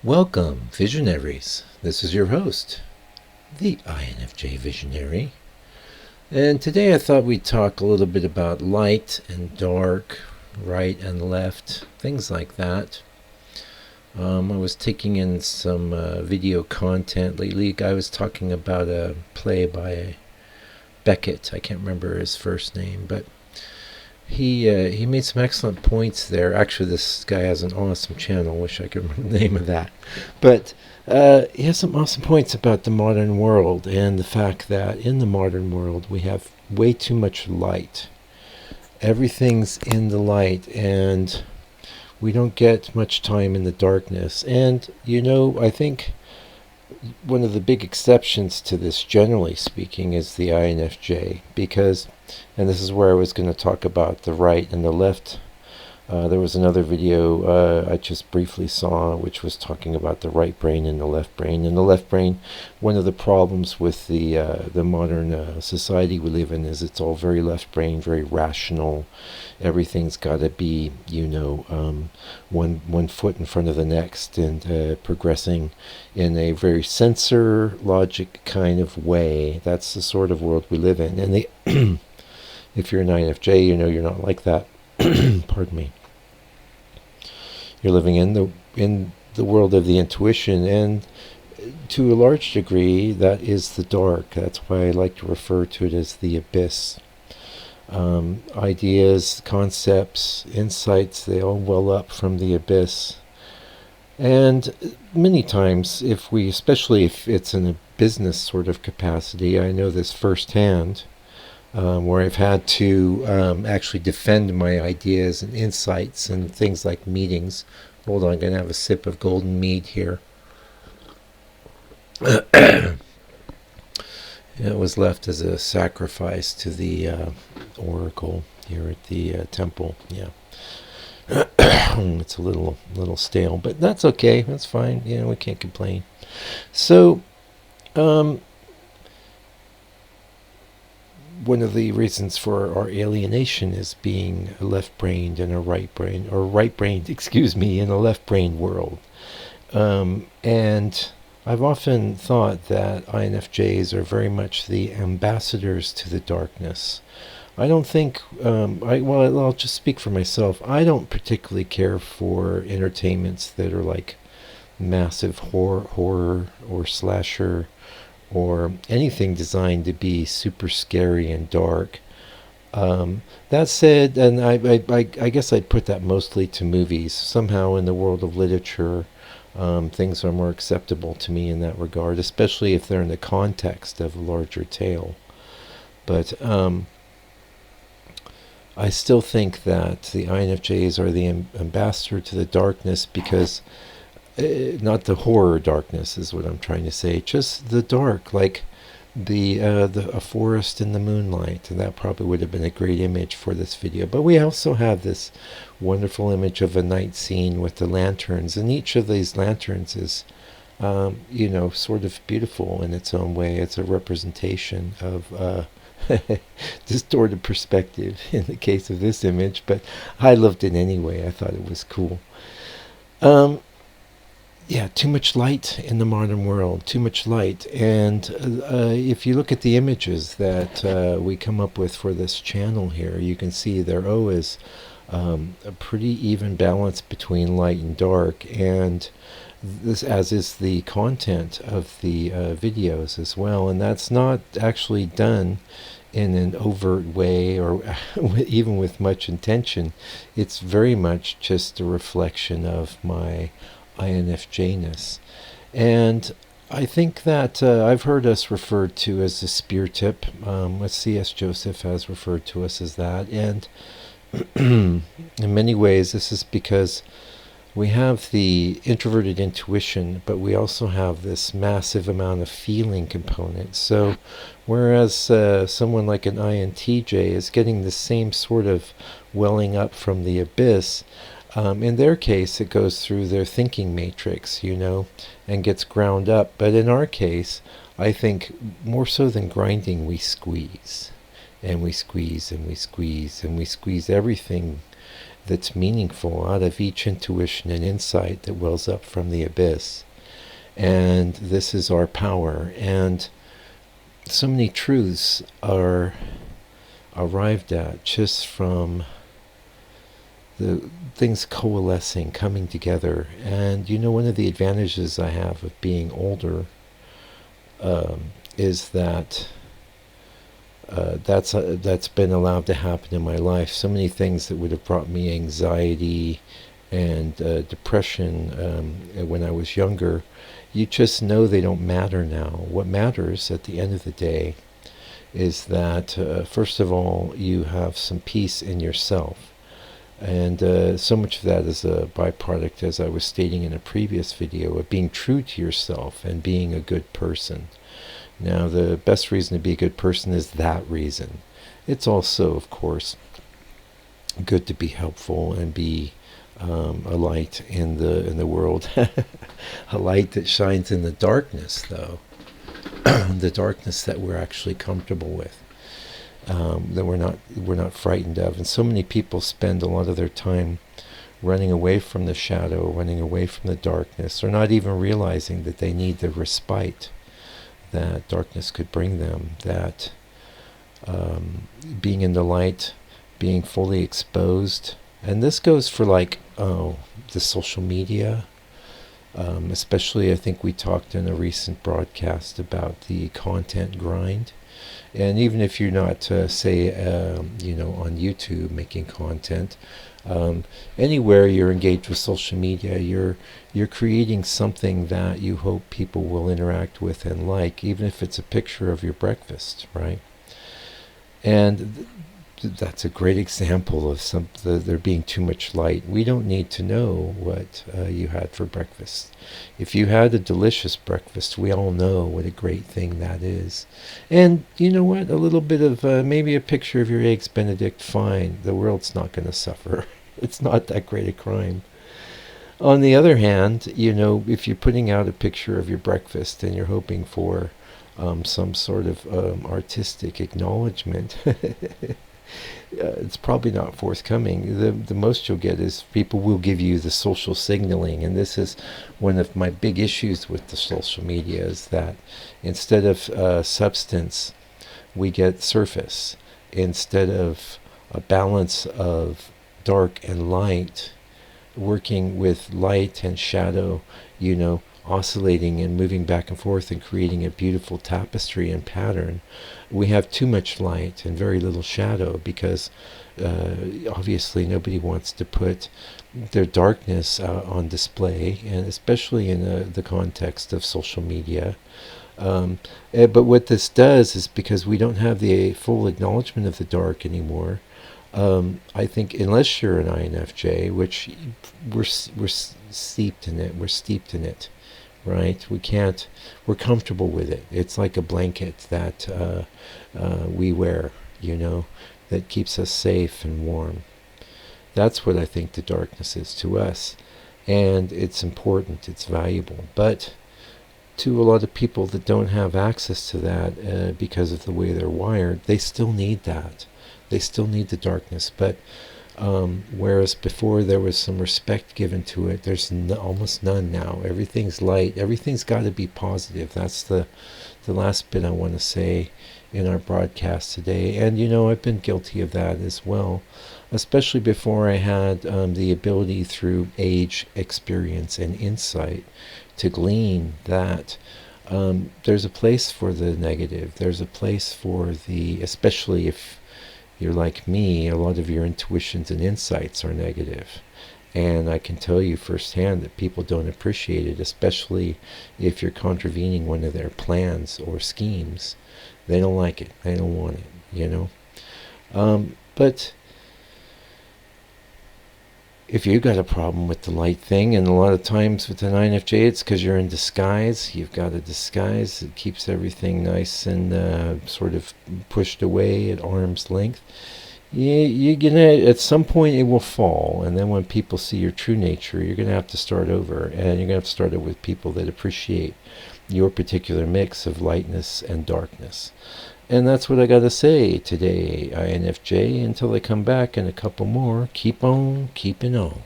Welcome, visionaries. This is your host, the INFJ Visionary. And today I thought we'd talk a little bit about light and dark, right and left, things like that. I was taking in some video content lately. A guy was talking about a play by Beckett. I can't remember his first name, but he made some excellent points there. Actually, this guy has an awesome channel. Wish I could remember the name of that. But he has some awesome points about the modern world and the fact that in the modern world we have way too much light. Everything's in the light, and we don't get much time in the darkness. And, I think one of the big exceptions to this, generally speaking, is the INFJ, because, and this is where I was going to talk about the right and the left. There was another video I just briefly saw which was talking about the right brain and the left brain. And the left brain, one of the problems with the modern society we live in is it's all very left brain, very rational. Everything's got to be, one foot in front of the next, and progressing in a very sensor logic kind of way. That's the sort of world we live in. And if you're an INFJ, you're not like that. Pardon me. You're living in the world of the intuition, and to a large degree that is the dark. That's why I like to refer to it as the abyss. Ideas, concepts, insights, they all well up from the abyss. And many times, especially if it's in a business sort of capacity, I know this firsthand, where I've had to actually defend my ideas and insights and things like meetings. Hold on, I'm going to have a sip of golden mead here. It was left as a sacrifice to the oracle here at the temple. Yeah, it's a little stale, but that's okay. That's fine. We can't complain. So, one of the reasons for our alienation is being left-brained in a right-brained, or right-brained, in a left-brained world. And I've often thought that INFJs are very much the ambassadors to the darkness. I don't think, I'll just speak for myself. I don't particularly care for entertainments that are like massive horror or slasher, or anything designed to be super scary and dark. That said, and I guess I'd put that mostly to movies. Somehow in the world of literature, things are more acceptable to me in that regard, especially if they're in the context of a larger tale. But I still think that the INFJs are the ambassador to the darkness, because not the horror darkness is what I'm trying to say, just the dark, like a forest in the moonlight. And that probably would have been a great image for this video. But we also have this wonderful image of a night scene with the lanterns, and each of these lanterns is sort of beautiful in its own way. It's a representation of distorted perspective in the case of this image, but I loved it anyway. I thought it was cool. Yeah, too much light in the modern world, too much light. And if you look at the images that we come up with for this channel here, you can see there is a pretty even balance between light and dark, and this, as is the content of the videos as well. And that's not actually done in an overt way, or even with much intention. It's very much just a reflection of my INFJ-ness. And I think that I've heard us referred to as the spear tip. C.S. Joseph has referred to us as that. And in many ways, this is because we have the introverted intuition, but we also have this massive amount of feeling component. So whereas someone like an INTJ is getting the same sort of welling up from the abyss, in their case, it goes through their thinking matrix, and gets ground up. But in our case, I think more so than grinding, we squeeze. And we squeeze, and we squeeze, and we squeeze everything that's meaningful out of each intuition and insight that wells up from the abyss. And this is our power. And so many truths are arrived at just from the things coalescing, coming together. And one of the advantages I have of being older is that that's been allowed to happen in my life. So many things that would have brought me anxiety and depression when I was younger, you just know they don't matter now. What matters at the end of the day is that, first of all, you have some peace in yourself. And so much of that is a byproduct, as I was stating in a previous video, of being true to yourself and being a good person. Now, the best reason to be a good person is that reason. It's also, of course, good to be helpful and be a light in the world. A light that shines in the darkness, though. The darkness that we're actually comfortable with. That we're not frightened of. And so many people spend a lot of their time running away from the shadow, running away from the darkness, or not even realizing that they need the respite that darkness could bring them, that being in the light, being fully exposed. And this goes for the social media, especially I think we talked in a recent broadcast about the content grind. And even if you're not, say, on YouTube making content, anywhere you're engaged with social media, you're creating something that you hope people will interact with and like, even if it's a picture of your breakfast, right? And that's a great example of there being too much light. We don't need to know what you had for breakfast. If you had a delicious breakfast, we all know what a great thing that is. And you know what? A little bit of maybe a picture of your eggs Benedict, fine. The world's not going to suffer. It's not that great a crime. On the other hand, if you're putting out a picture of your breakfast and you're hoping for some sort of artistic acknowledgement, it's probably not forthcoming. The most you'll get is people will give you the social signaling, and this is one of my big issues with the social media, is that instead of substance, we get surface. Instead of a balance of dark and light, working with light and shadow, oscillating and moving back and forth and creating a beautiful tapestry and pattern, we have too much light and very little shadow, because obviously nobody wants to put their darkness on display, and especially in the context of social media. But what this does is, because we don't have the full acknowledgement of the dark anymore, I think unless you're an INFJ, which we're steeped in it, right? We're comfortable with it. It's like a blanket that we wear, that keeps us safe and warm. That's what I think the darkness is to us. And it's important, it's valuable. But to a lot of people that don't have access to that because of the way they're wired, they still need that. They still need the darkness. But whereas before there was some respect given to it, there's almost none now. Everything's light. Everything's got to be positive. That's the last bit I want to say in our broadcast today. And I've been guilty of that as well, especially before I had the ability through age, experience, and insight to glean that there's a place for the negative. There's a place for especially if you're like me, a lot of your intuitions and insights are negative. And I can tell you firsthand that people don't appreciate it, especially if you're contravening one of their plans or schemes. They don't like it. They don't want it, But if you got a problem with the light thing, and a lot of times with an INFJ, it's because you're in disguise. You've got a disguise that keeps everything nice and sort of pushed away at arm's length. You're gonna, at some point it will fall, and then when people see your true nature, you're gonna have to start over, and you're gonna have to start it with people that appreciate your particular mix of lightness and darkness. And that's what I got to say today, INFJ. Until I come back in a couple more, keep on keeping on.